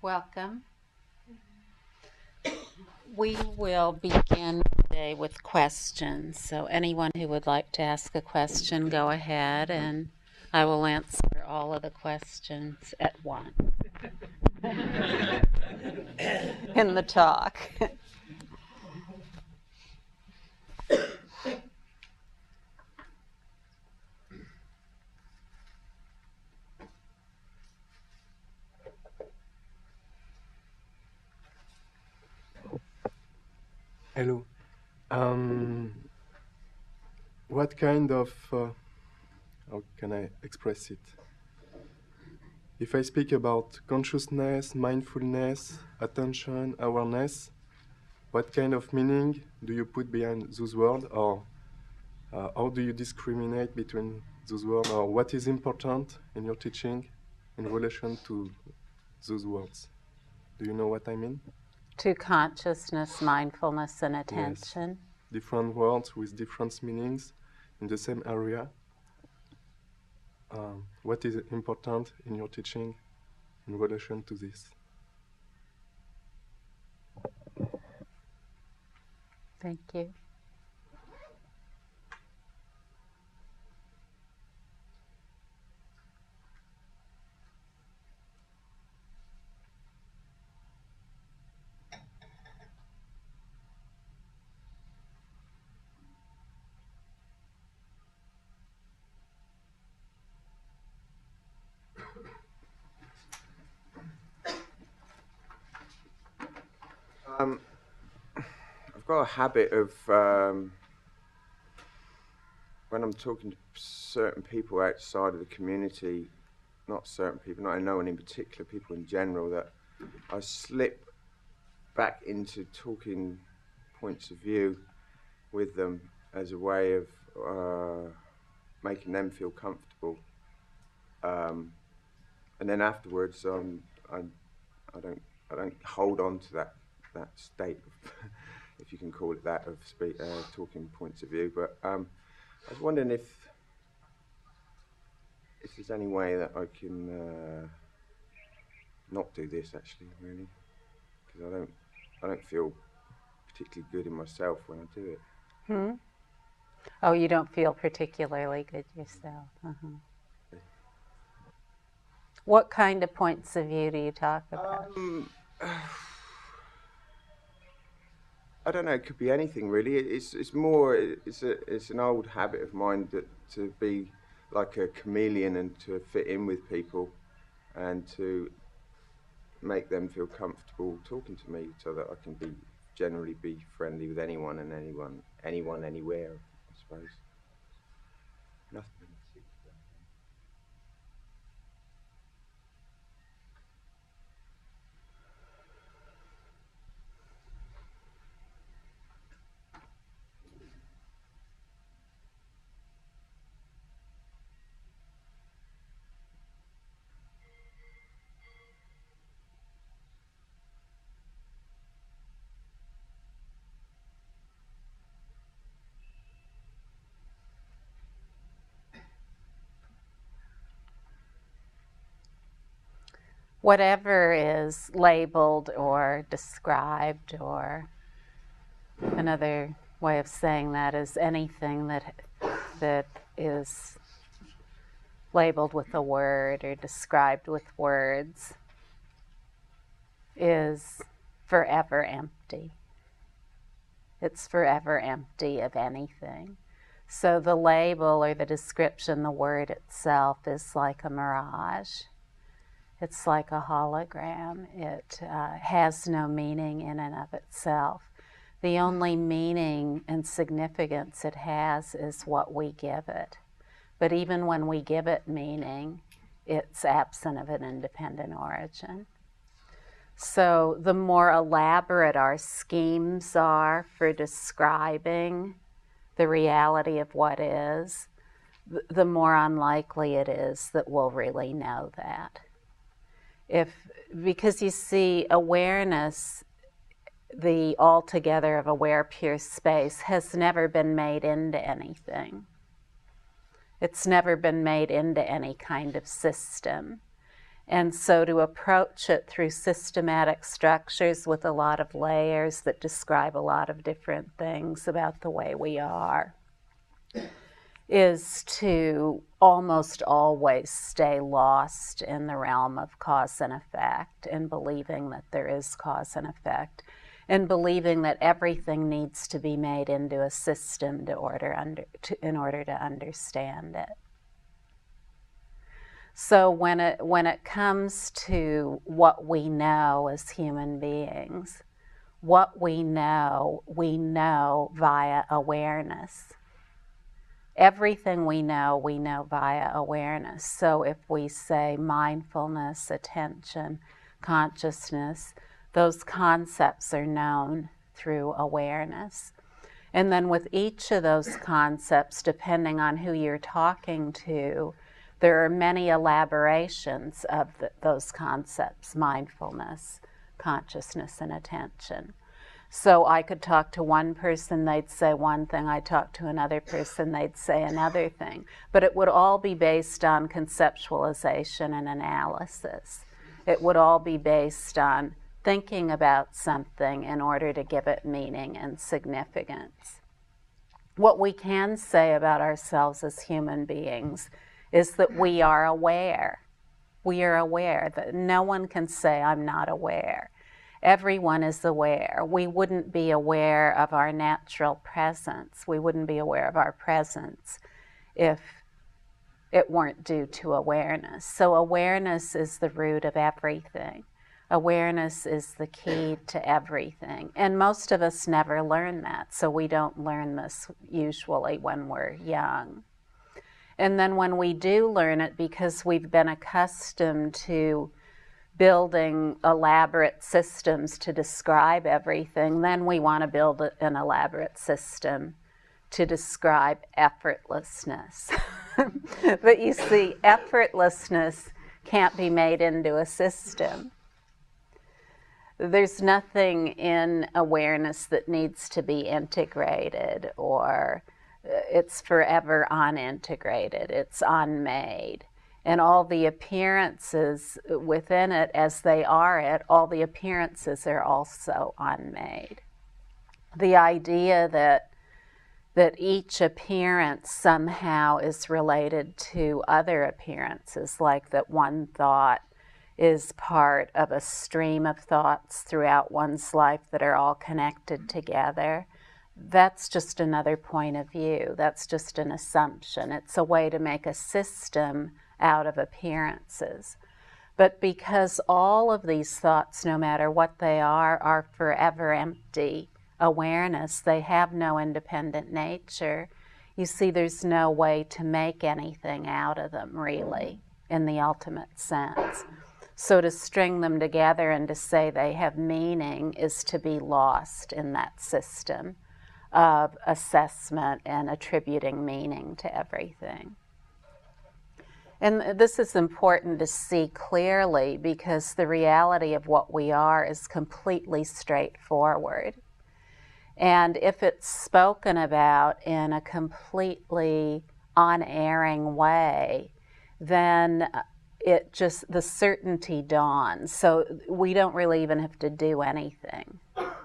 Welcome. We will begin today with questions. So anyone who would like to ask a question, go ahead and I will answer all of the questions at once in the talk. Hello. What kind of, how can I express it? If I speak about consciousness, mindfulness, attention, awareness, what kind of meaning do you put behind those words, or how do you discriminate between those words, or what is important in your teaching in relation to those words? Do you know what I mean? To consciousness, mindfulness, and Yes. attention. Different words with different meanings in the same area. What is important in your teaching in relation to this? Thank you. I've got a habit of when I'm talking to certain people outside of the community, not certain people, not no one in particular, people in general, that I slip back into talking points of view with them as a way of making them feel comfortable, and then afterwards I don't hold on to that state of, if you can call it that, of talking points of view. But I was wondering if there's any way that I can not do this, actually, really, because I don't feel particularly good in myself when I do it. Oh, you don't feel particularly good yourself. What kind of points of view do you talk about? I don't know. It could be anything, really. It's more. It's an old habit of mine that to be like a chameleon and to fit in with people, and to make them feel comfortable talking to me, so that I can generally be friendly with anyone and anyone anywhere, I suppose. Nothing. Whatever is labeled or described, or another way of saying that is anything that is labeled with a word or described with words is forever empty. It's forever empty of anything. So the label or the description, the word itself, is like a mirage. It's like a hologram. It has no meaning in and of itself. The only meaning and significance it has is what we give it. But even when we give it meaning, it's absent of an independent origin. So the more elaborate our schemes are for describing the reality of what is, the more unlikely it is that we'll really know that. Because you see, awareness, the altogether of aware pure space, has never been made into anything. It's never been made into any kind of system. And so to approach it through systematic structures with a lot of layers that describe a lot of different things about the way we are is to almost always stay lost in the realm of cause and effect, and believing that there is cause and effect, and believing that everything needs to be made into a system in order to understand it. So when it comes to what we know as human beings, what we know via awareness. Everything we know via awareness. So if we say mindfulness, attention, consciousness, those concepts are known through awareness. And then with each of those concepts, depending on who you're talking to, there are many elaborations of those concepts: mindfulness, consciousness, and attention. So I could talk to one person, they'd say one thing. I'd talk to another person, they'd say another thing. But it would all be based on conceptualization and analysis. It would all be based on thinking about something in order to give it meaning and significance. What we can say about ourselves as human beings is that we are aware. We are aware. That no one can say, I'm not aware. Everyone is aware. We wouldn't be aware of our natural presence. We wouldn't be aware of our presence if it weren't due to awareness. So awareness is the root of everything. Awareness is the key to everything. And most of us never learn that, so we don't learn this usually when we're young. And then when we do learn it, because we've been accustomed to building elaborate systems to describe everything, then we want to build an elaborate system to describe effortlessness. But you see, effortlessness can't be made into a system. There's nothing in awareness that needs to be integrated, or it's forever unintegrated, it's unmade. And all the appearances within it, as they are it, all the appearances are also unmade. The idea that each appearance somehow is related to other appearances, like that one thought is part of a stream of thoughts throughout one's life that are all connected together, that's just another point of view. That's just an assumption. It's a way to make a system out of appearances. But because all of these thoughts, no matter what they are forever empty awareness, they have no independent nature, you see there's no way to make anything out of them, really, in the ultimate sense. So to string them together and to say they have meaning is to be lost in that system of assessment and attributing meaning to everything. And this is important to see clearly, because the reality of what we are is completely straightforward. And if it's spoken about in a completely unerring way, then the certainty dawns. So we don't really even have to do anything.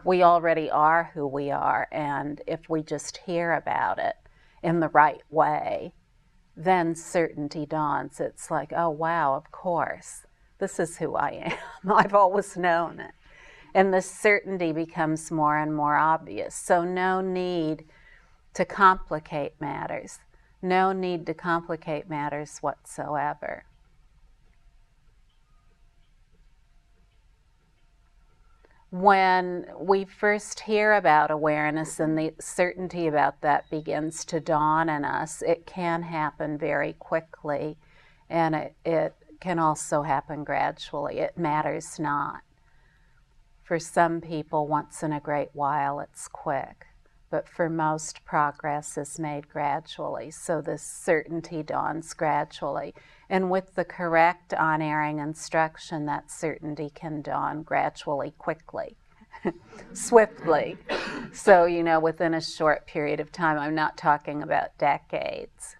We already are who we are, and if we just hear about it in the right way, then certainty dawns. It's like, oh wow, of course, this is who I am. I've always known it. And the certainty becomes more and more obvious. So no need to complicate matters. No need to complicate matters whatsoever. When we first hear about awareness and the certainty about that begins to dawn in us, it can happen very quickly, and it can also happen gradually. It matters not. For some people, once in a great while, it's quick, but for most, progress is made gradually. So this certainty dawns gradually. And with the correct unerring instruction, that certainty can dawn gradually, quickly, swiftly. So, within a short period of time, I'm not talking about decades.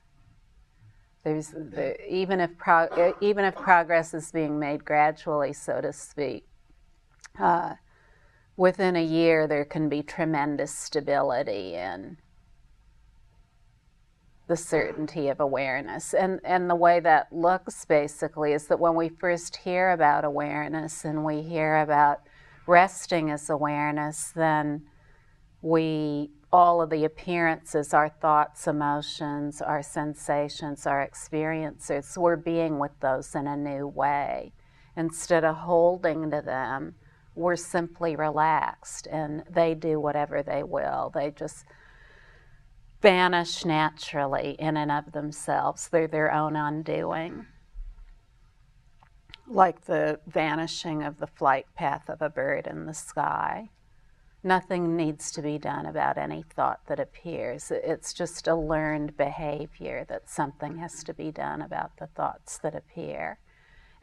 Even if progress is being made gradually, so to speak, within a year there can be tremendous stability in the certainty of awareness. And the way that looks basically is that when we first hear about awareness and we hear about resting as awareness, then all of the appearances, our thoughts, emotions, our sensations, our experiences, we're being with those in a new way. Instead of holding to them, we're simply relaxed and they do whatever they will. They just vanish naturally in and of themselves. They're their own undoing. Like the vanishing of the flight path of a bird in the sky. Nothing needs to be done about any thought that appears. It's just a learned behavior that something has to be done about the thoughts that appear.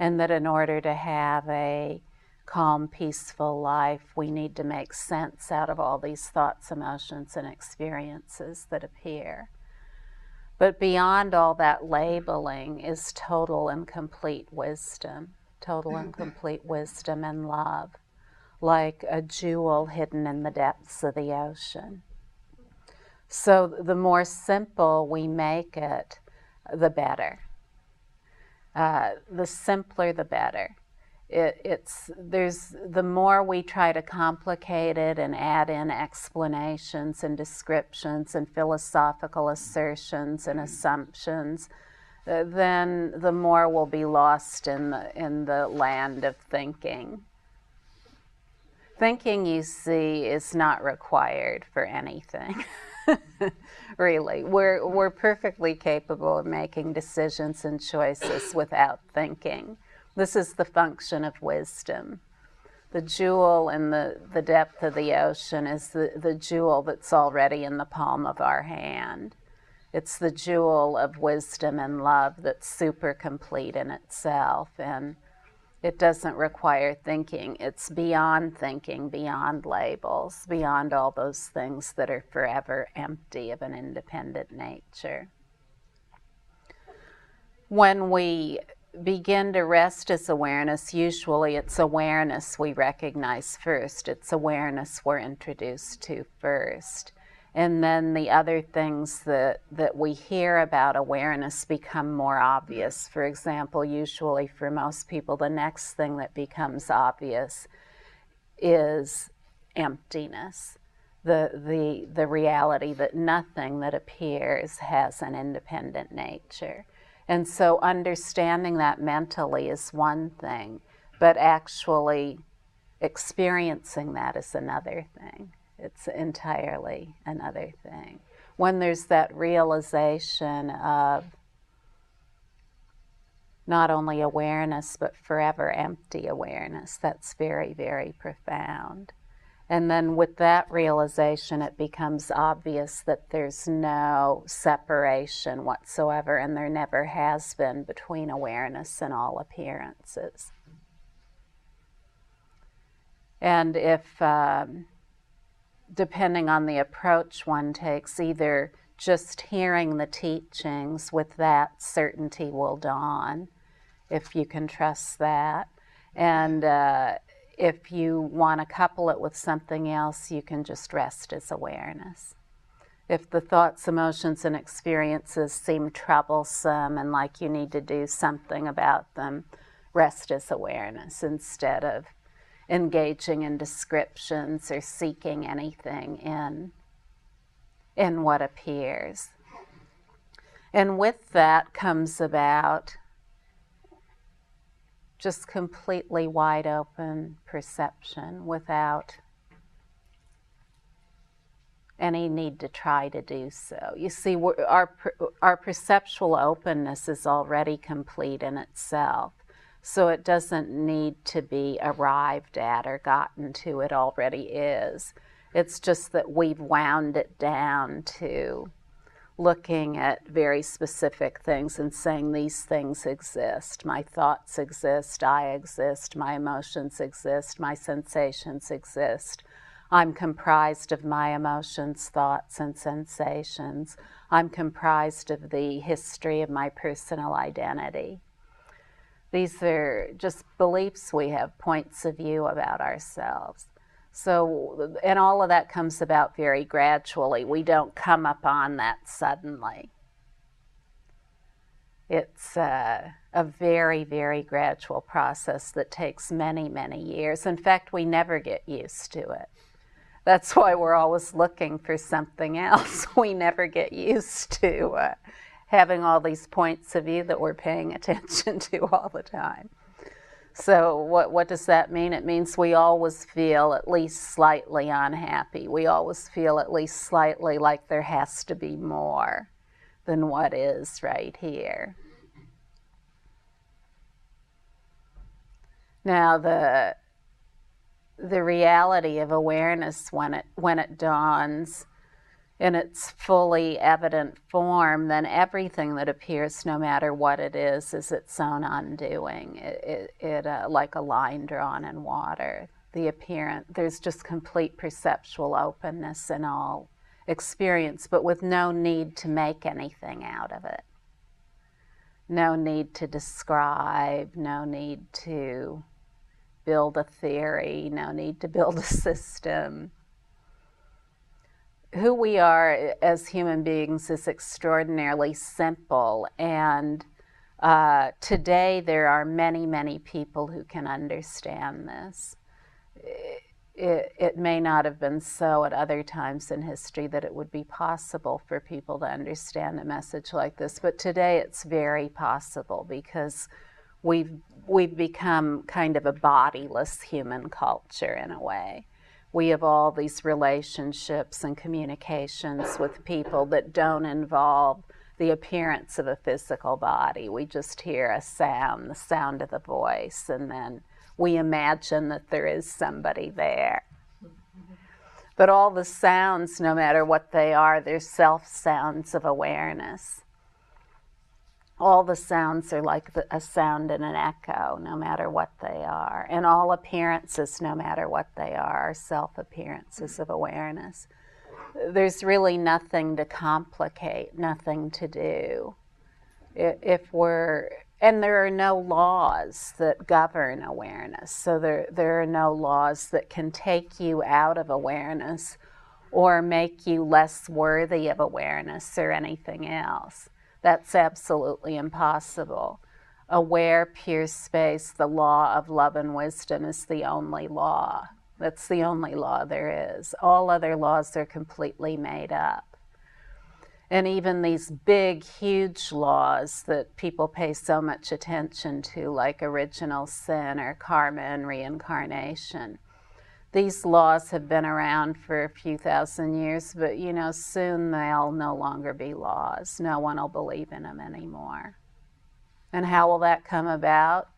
And that in order to have a calm, peaceful life, we need to make sense out of all these thoughts, emotions, and experiences that appear. But beyond all that labeling is total and complete wisdom and love, like a jewel hidden in the depths of the ocean. So the more simple we make it, the better. The simpler, the better. The more we try to complicate it and add in explanations and descriptions and philosophical assertions and assumptions, then the more we'll be lost in the land of thinking. Thinking, you see, is not required for anything. Really, we're perfectly capable of making decisions and choices without thinking. This is the function of wisdom. The jewel in the depth of the ocean is the jewel that's already in the palm of our hand. It's the jewel of wisdom and love that's super complete in itself, and it doesn't require thinking. It's beyond thinking, beyond labels, beyond all those things that are forever empty of an independent nature. When we begin to rest as awareness, usually it's awareness we recognize first. It's awareness we're introduced to first. And then the other things that we hear about awareness become more obvious. For example, usually for most people, the next thing that becomes obvious is emptiness. The reality that nothing that appears has an independent nature. And so understanding that mentally is one thing, but actually experiencing that is another thing. It's entirely another thing. When there's that realization of not only awareness, but forever empty awareness, that's very, very profound. And then with that realization, it becomes obvious that there's no separation whatsoever, and there never has been, between awareness and all appearances. And if depending on the approach one takes, either just hearing the teachings, with that certainty will dawn, if you can trust that. And if you want to couple it with something else, you can just rest as awareness. If the thoughts, emotions, and experiences seem troublesome and like you need to do something about them, rest as awareness instead of engaging in descriptions or seeking anything in what appears. And with that comes about just completely wide open perception without any need to try to do so. You see, our perceptual openness is already complete in itself. So it doesn't need to be arrived at or gotten to. It already is. It's just that we've wound it down to looking at very specific things and saying these things exist. My thoughts exist, I exist, my emotions exist, my sensations exist. I'm comprised of my emotions, thoughts, and sensations. I'm comprised of the history of my personal identity. These are just beliefs we have, points of view about ourselves. So, and all of that comes about very gradually. We don't come upon that suddenly. It's a very, very gradual process that takes many, many years. In fact, we never get used to it. That's why we're always looking for something else. We never get used to having all these points of view that we're paying attention to all the time. So what does that mean? It means we always feel at least slightly unhappy. We always feel at least slightly like there has to be more than what is right here. Now the reality of awareness when it dawns in its fully evident form, then everything that appears, no matter what it is its own undoing. It like a line drawn in water. The appearance, there's just complete perceptual openness in all experience, but with no need to make anything out of it. No need to describe, no need to build a theory, no need to build a system. Who we are as human beings is extraordinarily simple, and today there are many, many people who can understand this. It may not have been so at other times in history that it would be possible for people to understand a message like this, but today it's very possible because we've become kind of a bodiless human culture in a way. We have all these relationships and communications with people that don't involve the appearance of a physical body. We just hear a sound, the sound of the voice, and then we imagine that there is somebody there. But all the sounds, no matter what they are, they're self-sounds of awareness. All the sounds are like a sound and an echo, no matter what they are. And all appearances, no matter what they are self-appearances of awareness. There's really nothing to complicate, nothing to do. And there are no laws that govern awareness. So there are no laws that can take you out of awareness or make you less worthy of awareness or anything else. That's absolutely impossible. Aware, pure space, the law of love and wisdom is the only law. That's the only law there is. All other laws are completely made up. And even these big, huge laws that people pay so much attention to, like original sin or karma and reincarnation, these laws have been around for a few thousand years, but soon they'll no longer be laws. No one will believe in them anymore. And how will that come about?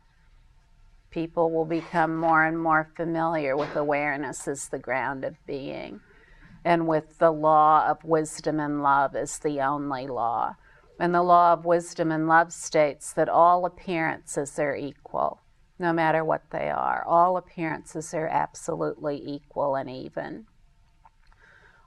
People will become more and more familiar with awareness as the ground of being, and with the law of wisdom and love as the only law. And the law of wisdom and love states that all appearances are equal. No matter what they are. All appearances are absolutely equal and even.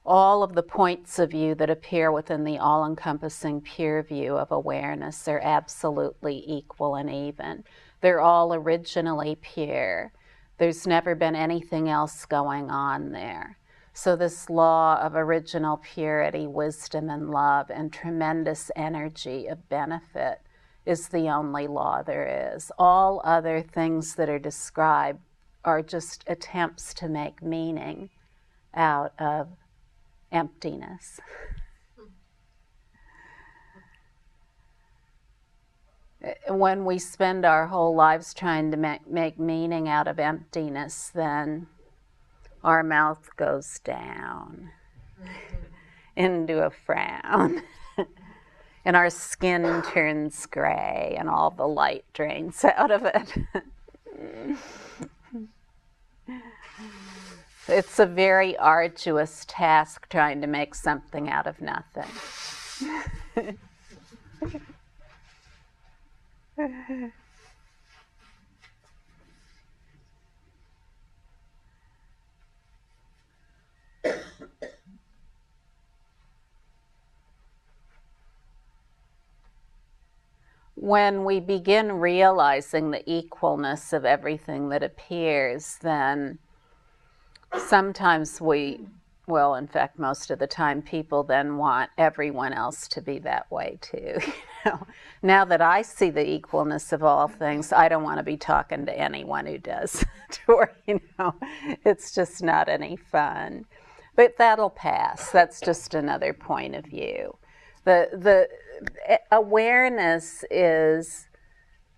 All of the points of view that appear within the all-encompassing pure view of awareness are absolutely equal and even. They're all originally pure. There's never been anything else going on there. So this law of original purity, wisdom, and love, and tremendous energy of benefit is the only law there is. All other things that are described are just attempts to make meaning out of emptiness. When we spend our whole lives trying to make meaning out of emptiness, then our mouth goes down into a frown. And our skin turns gray and all the light drains out of it. It's a very arduous task trying to make something out of nothing. when we begin realizing the equalness of everything that appears, then sometimes well, in fact, most of the time, people then want everyone else to be that way too. Now that I see the equalness of all things, I don't want to be talking to anyone who does. Or, it's just not any fun. But that'll pass. That's just another point of view. The awareness is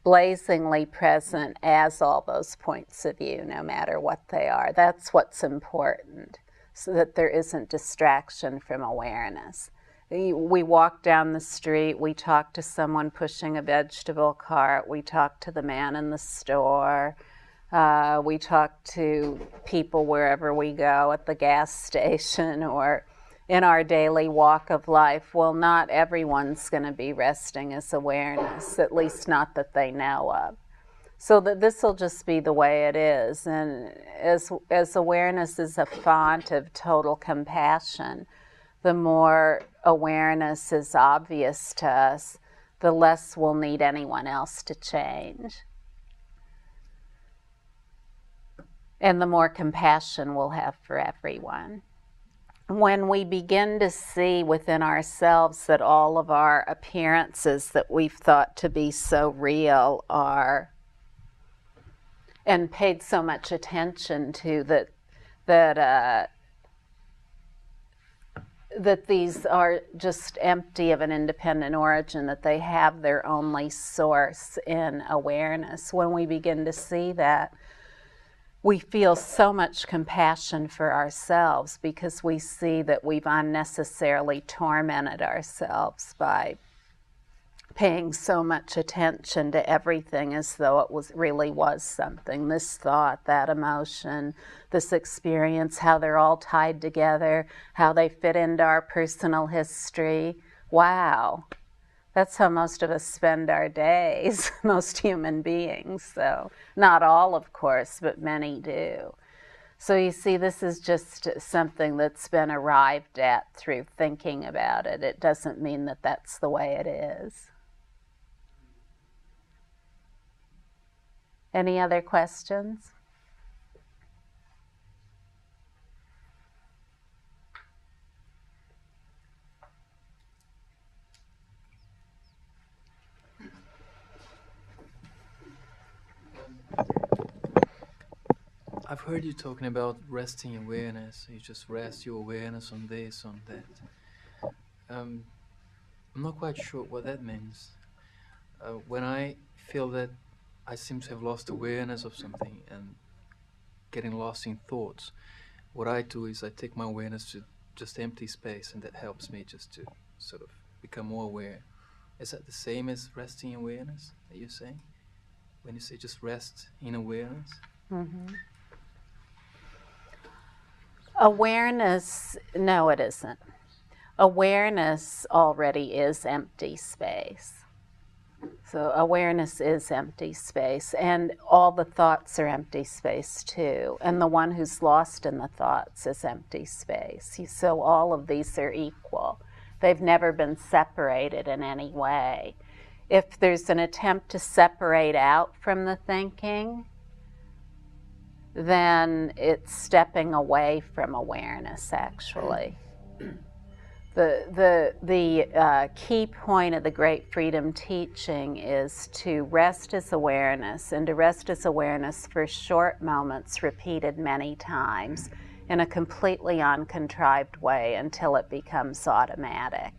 blazingly present as all those points of view, no matter what they are. That's what's important, so that there isn't distraction from awareness. We walk down the street, we talk to someone pushing a vegetable cart, we talk to the man in the store, we talk to people wherever we go, at the gas station or in our daily walk of life. Well, not everyone's going to be resting as awareness, at least not that they know of. So that this will just be the way it is. And as awareness is a font of total compassion, the more awareness is obvious to us, the less we'll need anyone else to change. And the more compassion we'll have for everyone. When we begin to see within ourselves that all of our appearances that we've thought to be so real are, and paid so much attention to, that these are just empty of an independent origin, that they have their only source in awareness. When we begin to see that, we feel so much compassion for ourselves, because we see that we've unnecessarily tormented ourselves by paying so much attention to everything as though it really was something. This thought, that emotion, this experience, how they're all tied together, how they fit into our personal history. Wow. That's how most of us spend our days, most human beings. So, not all, of course, but many do. So you see, this is just something that's been arrived at through thinking about it. It doesn't mean that that's the way it is. Any other questions? I've heard you talking about resting awareness. You just rest your awareness on this, on that. I'm not quite sure what that means. When I feel that I seem to have lost awareness of something and getting lost in thoughts, what I do is I take my awareness to just empty space, and that helps me just to sort of become more aware. Is that the same as resting awareness that you're saying? When you say just rest in awareness? Mm-hmm. Awareness, no, it isn't. Awareness already is empty space. So awareness is empty space, and all the thoughts are empty space too. And the one who's lost in the thoughts is empty space. So all of these are equal. They've never been separated in any way. If there's an attempt to separate out from the thinking, then it's stepping away from awareness, actually. The key point of the Great Freedom Teaching is to rest as awareness, and to rest as awareness for short moments repeated many times in a completely uncontrived way until it becomes automatic.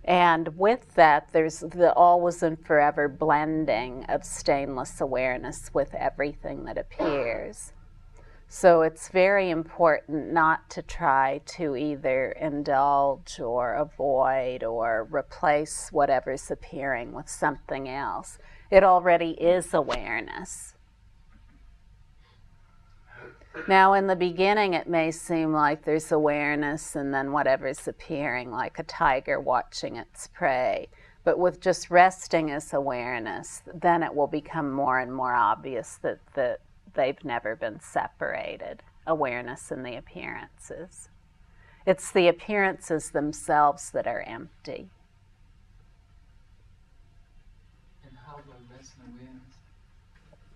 And with that, there's the always and forever blending of stainless awareness with everything that appears. So it's very important not to try to either indulge or avoid or replace whatever's appearing with something else. It already is awareness. Now, in the beginning, it may seem like there's awareness and then whatever's appearing, like a tiger watching its prey. But with just resting as awareness, then it will become more and more obvious that they've never been separated, awareness and the appearances. It's the appearances themselves that are empty.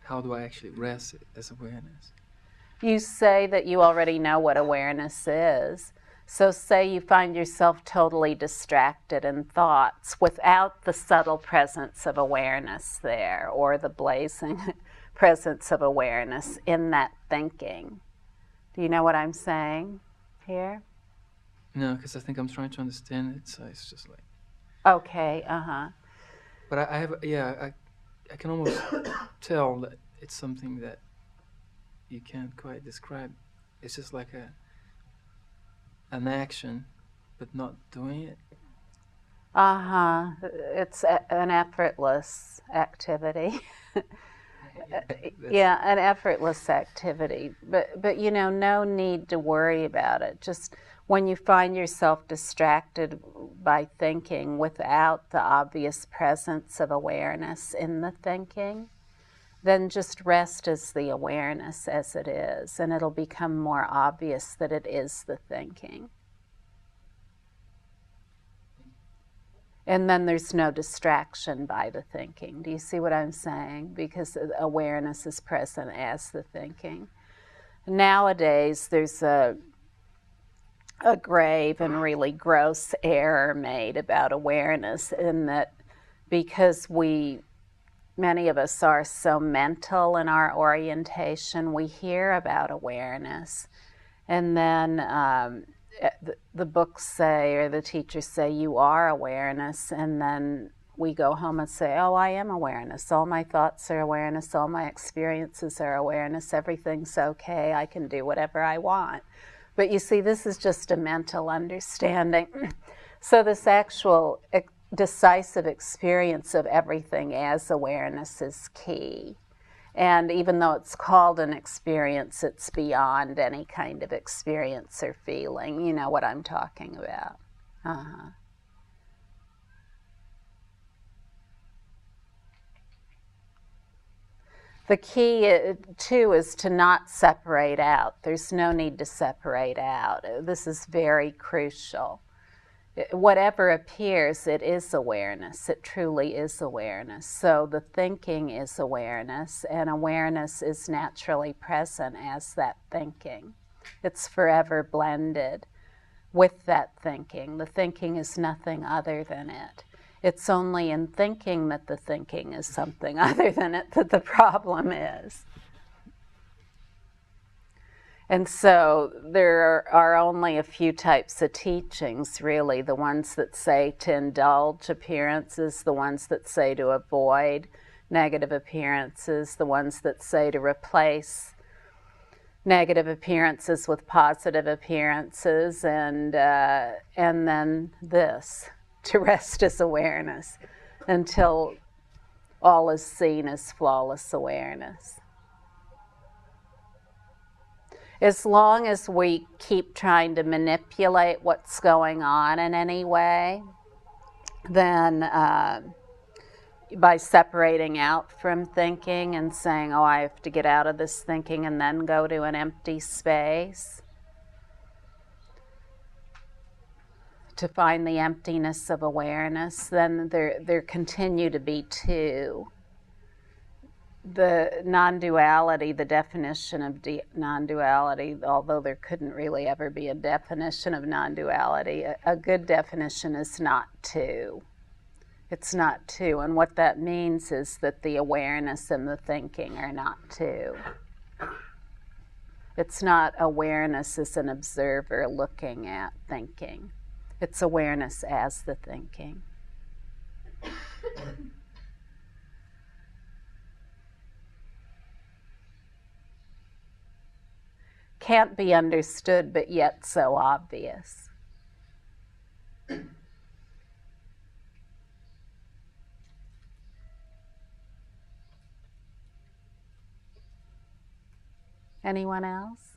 how do I actually rest as awareness? You say that you already know what awareness is. So say you find yourself totally distracted in thoughts without the subtle presence of awareness there, or the blazing presence of awareness in that thinking. Do you know what I'm saying here? No, because I think I'm trying to understand it, so it's just like... Okay, But I can almost tell that it's something that you can't quite describe. It's just like an action, but not doing it. It's an effortless activity. That's- Yeah, an effortless activity. But you know, no need to worry about it. Just when you find yourself distracted by thinking without the obvious presence of awareness in the thinking, then just rest as the awareness as it is, and it'll become more obvious that it is the thinking. And then there's no distraction by the thinking. Do you see what I'm saying? Because awareness is present as the thinking. Nowadays, there's a grave and really gross error made about awareness, in that because many of us are so mental in our orientation, we hear about awareness, and then the books say, or the teachers say, you are awareness, and then we go home and say, oh, I am awareness. All my thoughts are awareness. All my experiences are awareness. Everything's okay. I can do whatever I want. But you see, this is just a mental understanding. So this actual decisive experience of everything as awareness is key. And even though it's called an experience, it's beyond any kind of experience or feeling. You know what I'm talking about. The key, too, is to not separate out. There's no need to separate out. This is very crucial. Whatever appears, it is awareness. It truly is awareness. So the thinking is awareness, and awareness is naturally present as that thinking. It's forever blended with that thinking. The thinking is nothing other than it. It's only in thinking that the thinking is something other than it that the problem is. And so there are only a few types of teachings, really. The ones that say to indulge appearances, the ones that say to avoid negative appearances, the ones that say to replace negative appearances with positive appearances, and then this, to rest as awareness, until all is seen as flawless awareness. As long as we keep trying to manipulate what's going on in any way, then by separating out from thinking and saying, oh, I have to get out of this thinking and then go to an empty space, to find the emptiness of awareness, then there continue to be two. The non-duality, the definition of non-duality, although there couldn't really ever be a definition of non-duality, a good definition is not two. It's not two, and what that means is that the awareness and the thinking are not two. It's not awareness as an observer looking at thinking. It's awareness as the thinking. Can't be understood, but yet so obvious. Anyone else?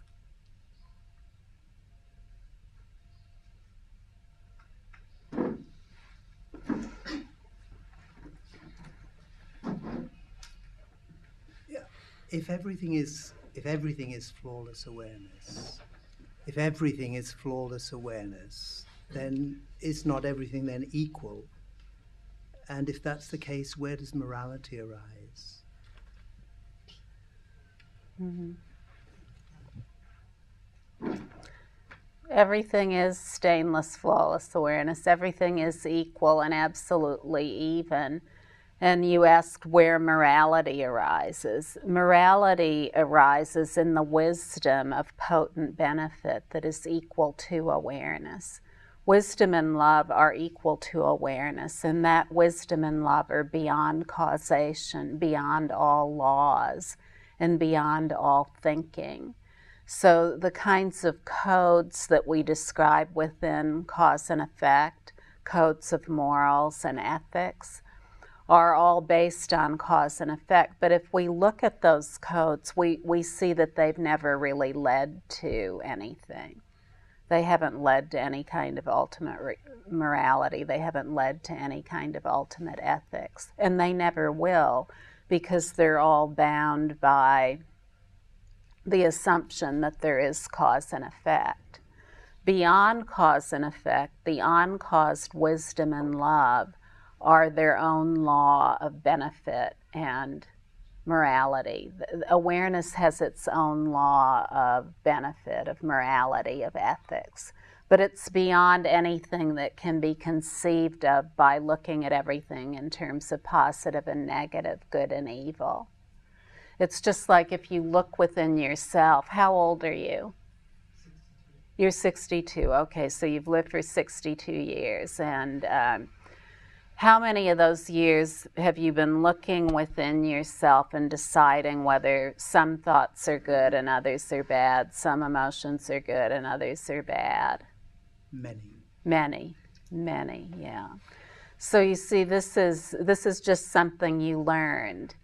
Yeah. If everything is flawless awareness, then is not everything then equal? And if that's the case, where does morality arise? Everything is stainless, flawless awareness. Everything is equal and absolutely even. And you asked where morality arises. Morality arises in the wisdom of potent benefit that is equal to awareness. Wisdom and love are equal to awareness, and that wisdom and love are beyond causation, beyond all laws, and beyond all thinking. So the kinds of codes that we describe within cause and effect, codes of morals and ethics, are all based on cause and effect. But if we look at those codes, we see that they've never really led to anything. They haven't led to any kind of ultimate morality. They haven't led to any kind of ultimate ethics. And they never will, because they're all bound by the assumption that there is cause and effect. Beyond cause and effect, the uncaused wisdom and love are their own law of benefit and morality. Awareness has its own law of benefit, of morality, of ethics, but it's beyond anything that can be conceived of by looking at everything in terms of positive and negative, good and evil. It's just like if you look within yourself. How old are you? 62. You're 62. Okay, so you've lived for 62 years. And how many of those years have you been looking within yourself and deciding whether some thoughts are good and others are bad, some emotions are good and others are bad? Many, yeah. So you see, this is just something you learned,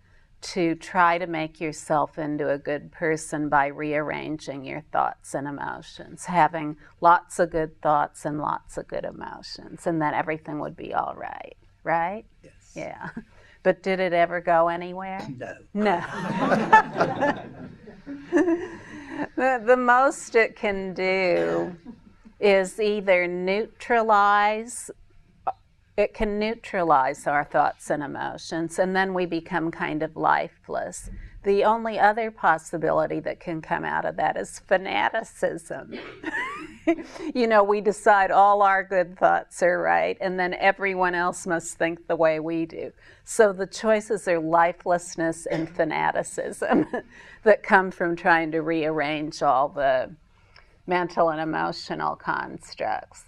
to try to make yourself into a good person by rearranging your thoughts and emotions, having lots of good thoughts and lots of good emotions, and then everything would be all right, right? Yes. Yeah. But did it ever go anywhere? No. The most it can do is either neutralize our thoughts and emotions, and then we become kind of lifeless. The only other possibility that can come out of that is fanaticism. We decide all our good thoughts are right, and then everyone else must think the way we do. So the choices are lifelessness and fanaticism that come from trying to rearrange all the mental and emotional constructs.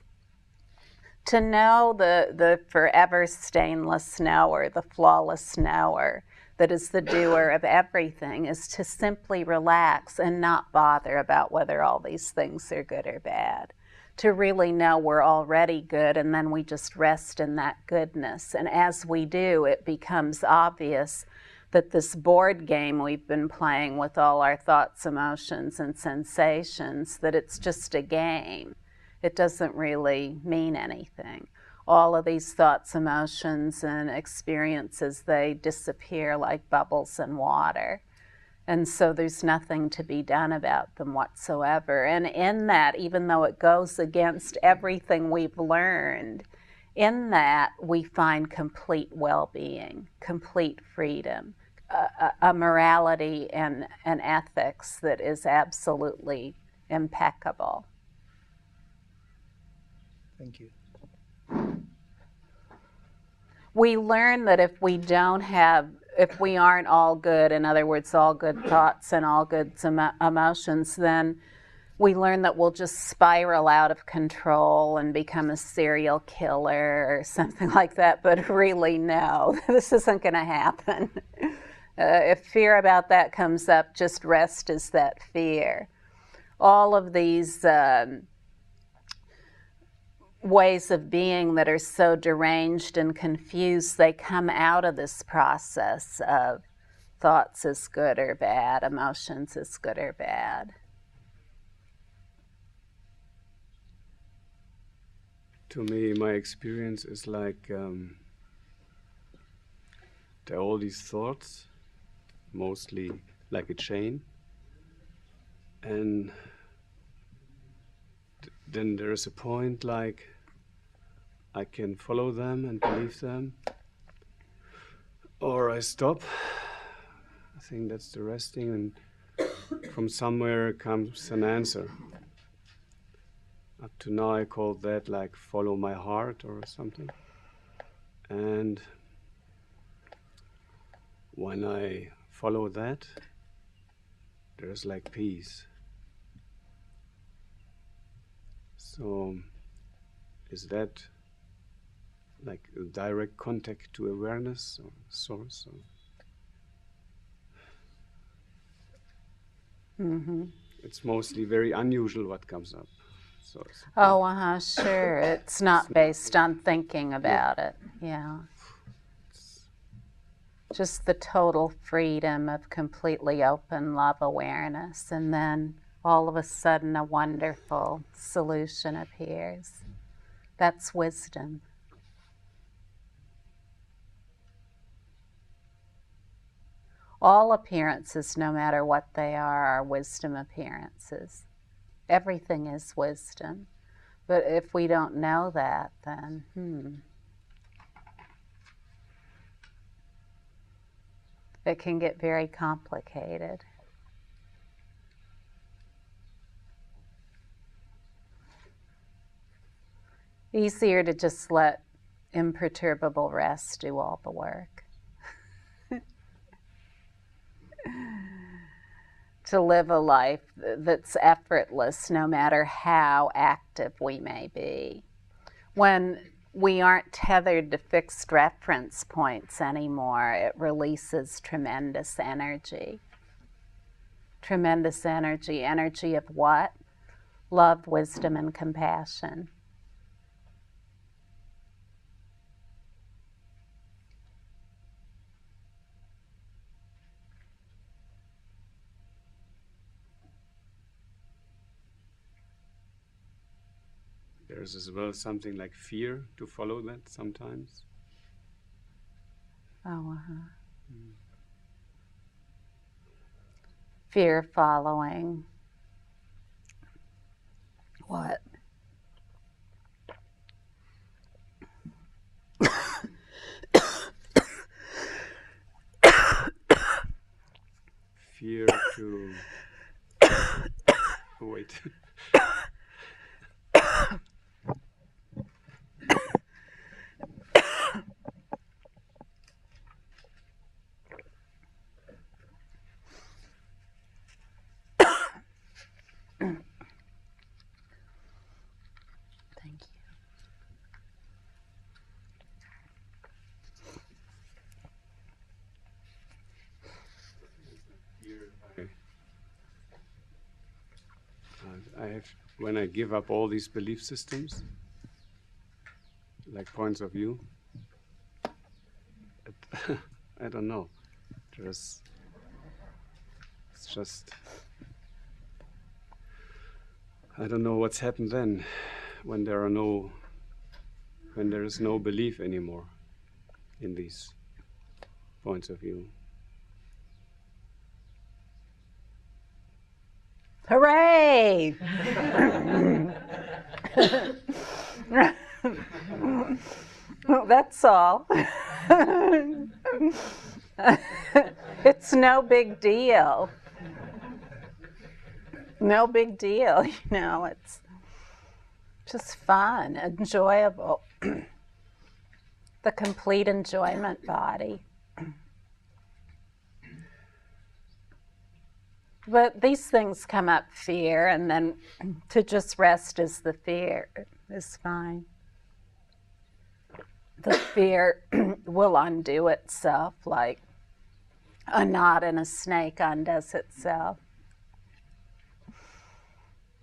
To know the forever stainless knower, the flawless knower, that is the doer of everything, is to simply relax and not bother about whether all these things are good or bad. To really know we're already good, and then we just rest in that goodness. And as we do, it becomes obvious that this board game we've been playing with all our thoughts, emotions, and sensations, that it's just a game. It doesn't really mean anything. All of these thoughts, emotions, and experiences, they disappear like bubbles in water. And so there's nothing to be done about them whatsoever. And in that, even though it goes against everything we've learned, in that we find complete well-being, complete freedom, a morality and an ethics that is absolutely impeccable. Thank you. We learn that if we aren't all good, in other words, all good thoughts and all good emotions, then we learn that we'll just spiral out of control and become a serial killer or something like that. But really, no, this isn't going to happen. If fear about that comes up, just rest as that fear. All of these ways of being that are so deranged and confused, they come out of this process of thoughts as good or bad, emotions as good or bad. To me, my experience is like there are all these thoughts, mostly like a chain, and then there is a point like I can follow them and believe them, or I stop. I think that's the resting, and from somewhere comes an answer. Up to now I called that like follow my heart or something. And when I follow that, there's like peace. So is that like a direct contact to awareness or source? Or? Mm-hmm. It's mostly very unusual what comes up. So Sure. It's not based on thinking about it. Yeah. Just the total freedom of completely open love awareness, and then all of a sudden a wonderful solution appears. That's wisdom. All appearances, no matter what they are wisdom appearances. Everything is wisdom. But if we don't know that, then it can get very complicated. Easier to just let imperturbable rest do all the work. To live a life that's effortless no matter how active we may be. When we aren't tethered to fixed reference points anymore, it releases tremendous energy. Tremendous energy. Energy of what? Love, wisdom, and compassion. there's as well something like fear to follow that sometimes. Fear following what? Fear to wait. Thank you. When I give up all these belief systems, like points of view, I don't know. It's just, I don't know what's happened then, when there is no belief anymore in these points of view. Hooray! That's all. It's no big deal. No big deal, you know, it's just fun, enjoyable. The complete enjoyment body. But these things come up, fear, and then to just rest as the fear is fine. The fear will undo itself like a knot in a snake undoes itself.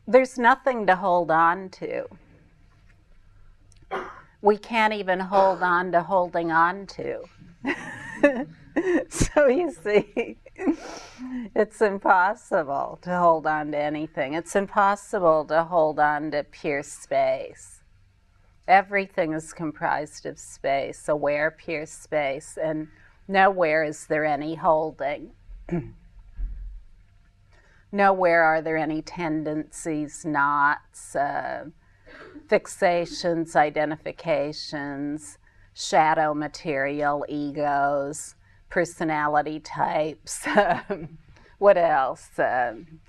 There's nothing to hold on to. We can't even hold on to holding on to. So you see, it's impossible to hold on to anything. It's impossible to hold on to pure space. Everything is comprised of space, aware, pure space, and nowhere is there any holding. Nowhere are there any tendencies, knots, fixations, identifications, shadow material, egos, personality types, What else?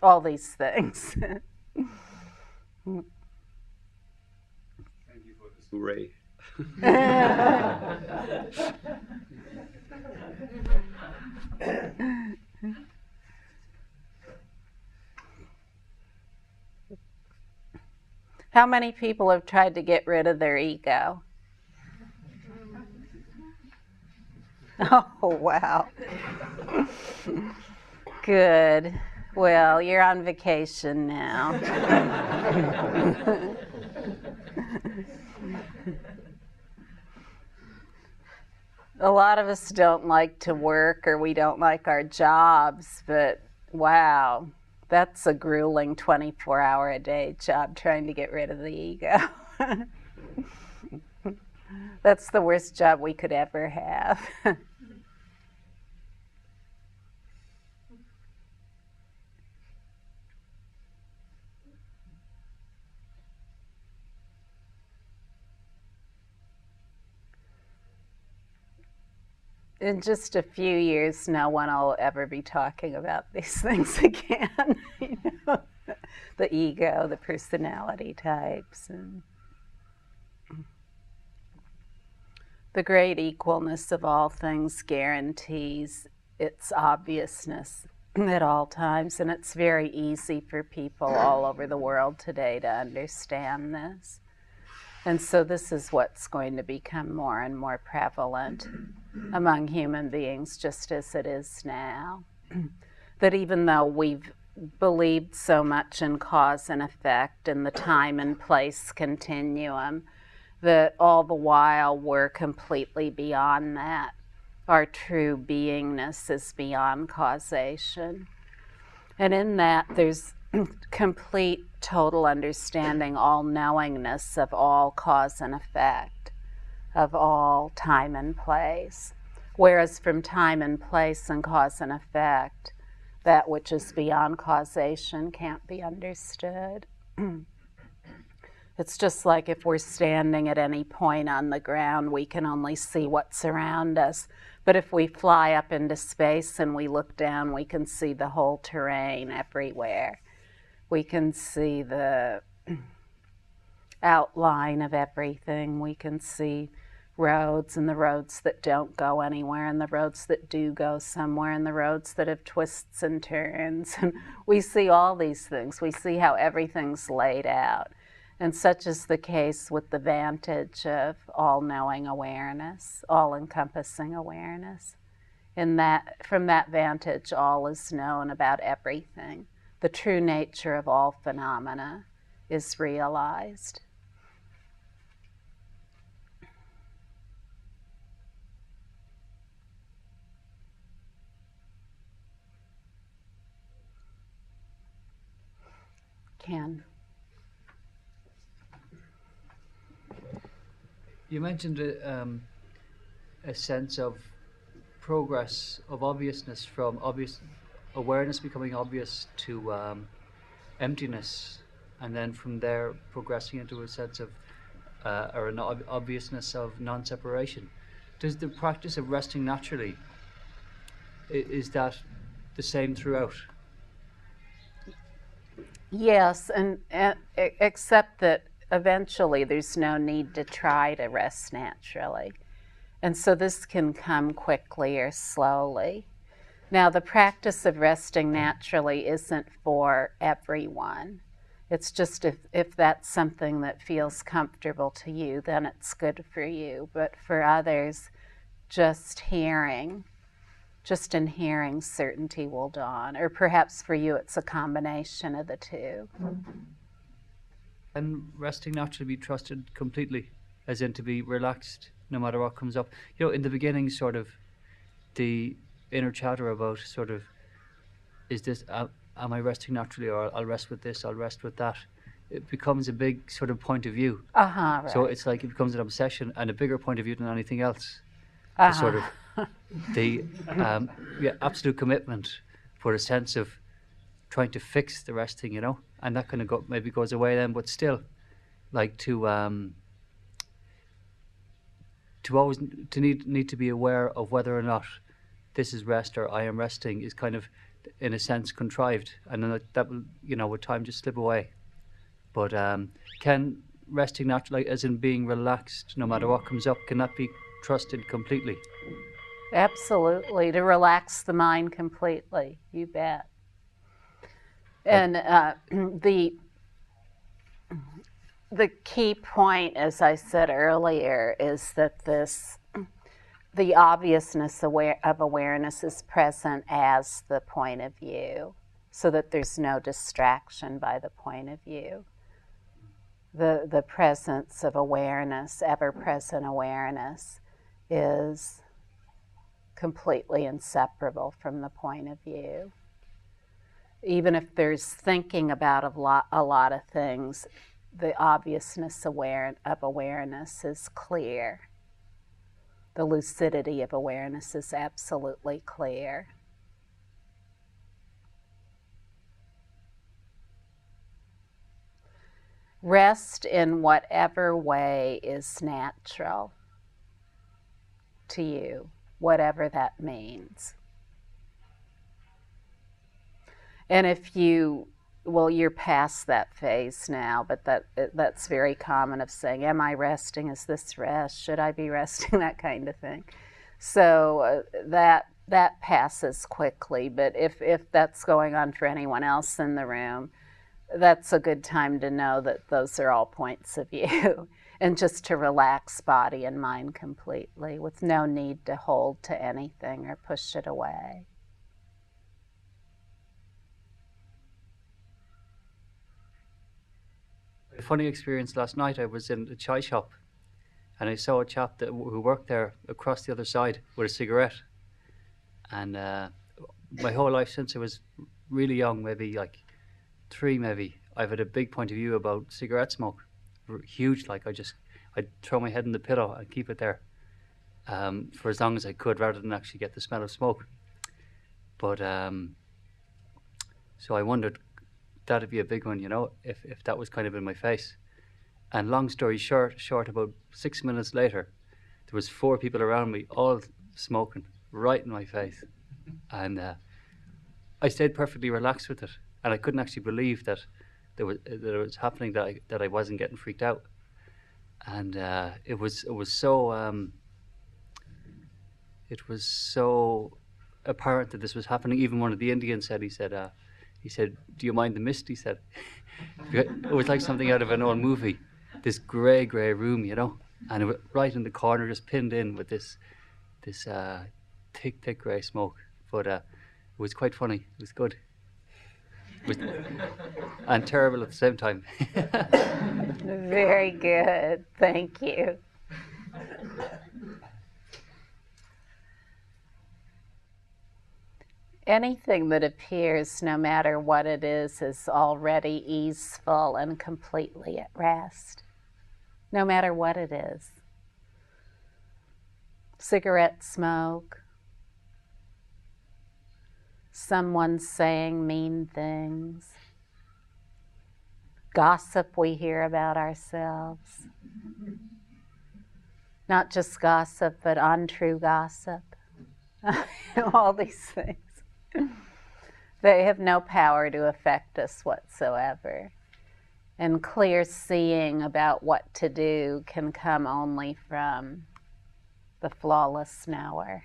All these things. Thank you for this Ray. How many people have tried to get rid of their ego? Oh, wow. Good. Well, you're on vacation now. A lot of us don't like to work, or we don't like our jobs, but wow, that's a grueling 24-hour-a-day job, trying to get rid of the ego. That's the worst job we could ever have. In just a few years, no one will ever be talking about these things again. You know? The ego, the personality types, and the great equalness of all things guarantees its obviousness at all times, and it's very easy for people all over the world today to understand this. And so this is what's going to become more and more prevalent among human beings, just as it is now. That even though we've believed so much in cause and effect and the time and place continuum, that all the while we're completely beyond that. Our true beingness is beyond causation. And in that, there's complete, total understanding, all-knowingness of all cause and effect, of all time and place. Whereas from time and place and cause and effect, that which is beyond causation can't be understood. It's just like if we're standing at any point on the ground, we can only see what's around us. But if we fly up into space and we look down, we can see the whole terrain everywhere. We can see the outline of everything. We can see roads, and the roads that don't go anywhere, and the roads that do go somewhere, and the roads that have twists and turns. And we see all these things. We see how everything's laid out. And such is the case with the vantage of all-knowing awareness, all-encompassing awareness. In that, from that vantage, all is known about everything. The true nature of all phenomena is realized. Ken? You mentioned a sense of progress, of obviousness, from obvious awareness becoming obvious to emptiness, and then from there progressing into a sense of or an obviousness of non-separation. Does the practice of resting naturally, is that the same throughout? Yes, and except that eventually there's no need to try to rest naturally. And so this can come quickly or slowly. Now, the practice of resting naturally isn't for everyone. It's just if that's something that feels comfortable to you, then it's good for you. But for others, just in hearing certainty will dawn. Or perhaps for you, it's a combination of the two. And resting naturally be trusted completely, as in to be relaxed no matter what comes up. You know, in the beginning, sort of the inner chatter about sort of, is this, am I resting naturally, or I'll rest with this, I'll rest with that. It becomes a big sort of point of view. Right. So it's like it becomes an obsession and a bigger point of view than anything else. Uh-huh. The sort of the absolute commitment for a sense of trying to fix the resting, you know, and that kind of maybe goes away then, but still, like to always need to be aware of whether or not this is rest or I am resting is kind of in a sense, contrived, and then that will, with time, just slip away. But can resting naturally, as in being relaxed, no matter what comes up, can that be trusted completely? Absolutely, to relax the mind completely, you bet. And the key point, as I said earlier, is that the obviousness of awareness is present as the point of view, so that there's no distraction by the point of view. The presence of awareness, ever-present awareness, is completely inseparable from the point of view. Even if there's thinking about a lot of things, the obviousness of awareness is clear. The lucidity of awareness is absolutely clear. Rest in whatever way is natural to you, whatever that means. And if you're past that phase now, but that's very common of saying, am I resting? Is this rest? Should I be resting? That kind of thing. So that passes quickly, but if that's going on for anyone else in the room, that's a good time to know that those are all points of view, and just to relax body and mind completely with no need to hold to anything or push it away. A funny experience last night. I was in a chai shop and I saw a chap who worked there across the other side with a cigarette. And my whole life since I was really young, maybe like 3 maybe, I've had a big point of view about cigarette smoke. Huge, like I'd throw my head in the pillow and keep it there for as long as I could, rather than actually get the smell of smoke. But so I wondered, that'd be a big one, if that was kind of in my face. And long story short, about 6 minutes later, there was 4 people around me, all smoking right in my face. And I stayed perfectly relaxed with it. And I couldn't actually believe that it was happening, that I wasn't getting freaked out. And it was so apparent that this was happening. Even one of the Indians said, he said, do you mind the mist? He said. It was like something out of an old movie. This grey room, and it was right in the corner, just pinned in with this thick grey smoke. But it was quite funny. It was good. And terrible at the same time. Very good. Thank you. Anything that appears, no matter what it is already easeful and completely at rest, no matter what it is. Cigarette smoke, someone saying mean things, gossip we hear about ourselves, not just gossip, but untrue gossip, all these things. They have no power to affect us whatsoever. And clear seeing about what to do can come only from the flawless knower.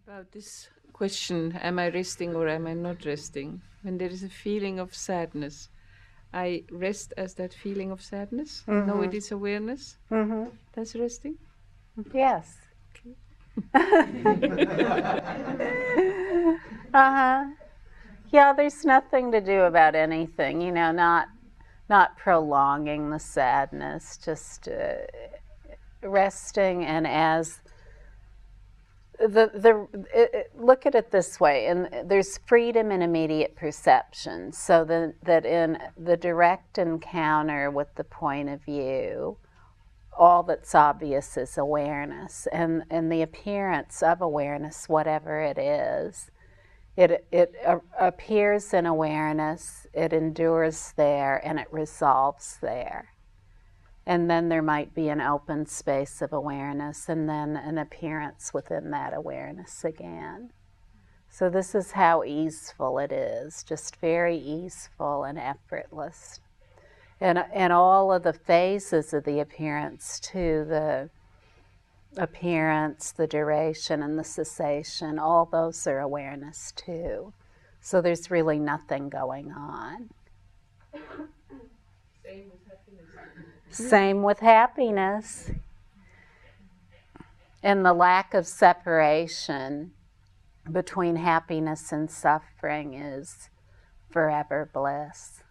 About this question, am I resting or am I not resting? When there is a feeling of sadness, I rest as that feeling of sadness. Mm-hmm. Know it is awareness. Mm-hmm. That's resting? Yes. Okay. Yeah, there's nothing to do about anything, not prolonging the sadness, just resting. And as look at it this way, and there's freedom in immediate perception, so that in the direct encounter with the point of view, all that's obvious is awareness, and the appearance of awareness, whatever it is, it appears in awareness, it endures there, and it resolves there. And then there might be an open space of awareness, and then an appearance within that awareness again. So this is how easeful it is, just very easeful and effortless. And all of the phases of the appearance too, the appearance, the duration, and the cessation, all those are awareness too. So there's really nothing going on. Same with happiness. And the lack of separation between happiness and suffering is forever bliss.